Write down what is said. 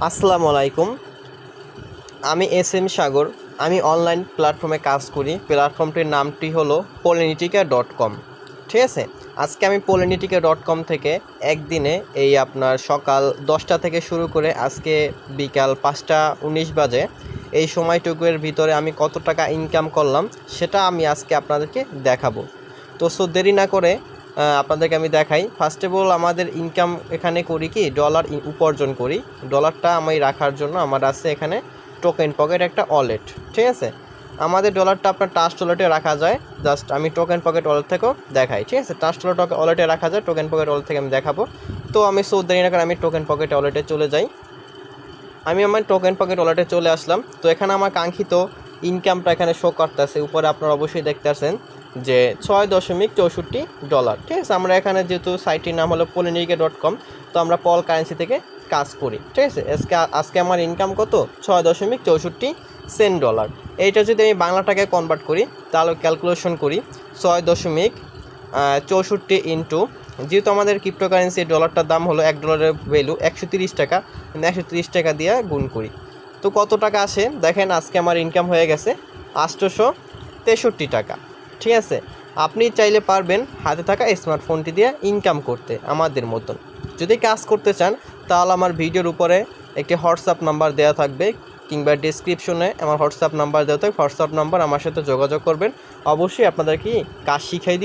আসসালামু আলাইকুম। আমি এস এম সাগর। আমি অনলাইন প্ল্যাটফর্মে কাজ করি। প্ল্যাটফর্মটির নামটি হলো Polynetica.com। ঠিক আছে, আজকে আমি Polynetica.com থেকে একদিনে এই আপনার সকাল 10টা থেকে শুরু করে আজকে বিকাল 5টা 19 বাজে এই সময়টুকুর ভিতরে আমি কত টাকা ইনকাম করলাম সেটা আমি আজকে আপনাদেরকে দেখাবো। তো দেরি না করে আপনাদেরকে আমি দেখাই। ফার্স্ট অফ অল আমাদের ইনকাম এখানে করি কি ডলার উপার্জন করি। ডলারটা আমি রাখার জন্য আমার আছে এখানে টোকেন পকেট একটা ওয়ালেট। ঠিক আছে, আমাদের ডলারটা আপনার ট্রাস্ট ওয়ালেটে রাখা যায়। জাস্ট আমি টোকেন পকেট ওয়ালেট থেকেও দেখাই। ঠিক আছে, ট্রাস্ট ওয়ালেটে রাখা যায়, টোকেন পকেট ওয়ালেট থেকে আমি দেখাবো। তো আমি দেরি না করে আমি টোকেন পকেট ওয়ালেটে চলে যাই। আমি আমার টোকেন পকেট ওয়ালেটে চলে আসলাম। তো এখানে আমার কাঙ্ক্ষিত ইনকামটা এখানে শো করতেছে। উপরে আপনারা অবশ্যই দেখতে পাচ্ছেন যে $6.64। ঠিক আছে, আমরা এখানে যেহেতু সাইটটির নাম হলো Polynetica.com, তো আমরা পল কারেন্সি থেকে কাজ করি। ঠিক আছে, আজকে আমার ইনকাম কত? $6.64। এইটা যদি আমি বাংলা টাকায় কনভার্ট করি তাহলে ক্যালকুলেশন করি 6.64 ইন্টু, যেহেতু আমাদের ক্রিপ্টোকারেন্সি ডলারটার দাম হলো $1 ভ্যালু 130 টাকা, 130 টাকা দিয়ে গুণ করি। তো কত টাকা আসে দেখেন, আজকে আমার ইনকাম হয়ে গেছে 863 টাকা। ঠিক আছে, আপনি চাইলে পারবেন হাতে থাকা স্মার্টফোনটি দিয়ে ইনকাম করতে আমাদের মতন। যদি কাজ করতে চান তাহলে আমার ভিডিওর উপরে একটি হোয়াটসঅ্যাপ নাম্বার দেওয়া থাকবে কিংবা ডিসক্রিপশনে আমার হোয়াটসঅ্যাপ নাম্বার দেওয়া থাকবে। হোয়াটসঅ্যাপ নাম্বার আমার সাথে যোগাযোগ করবেন, অবশ্যই আপনাদের কি কাজ শিখাই দিই।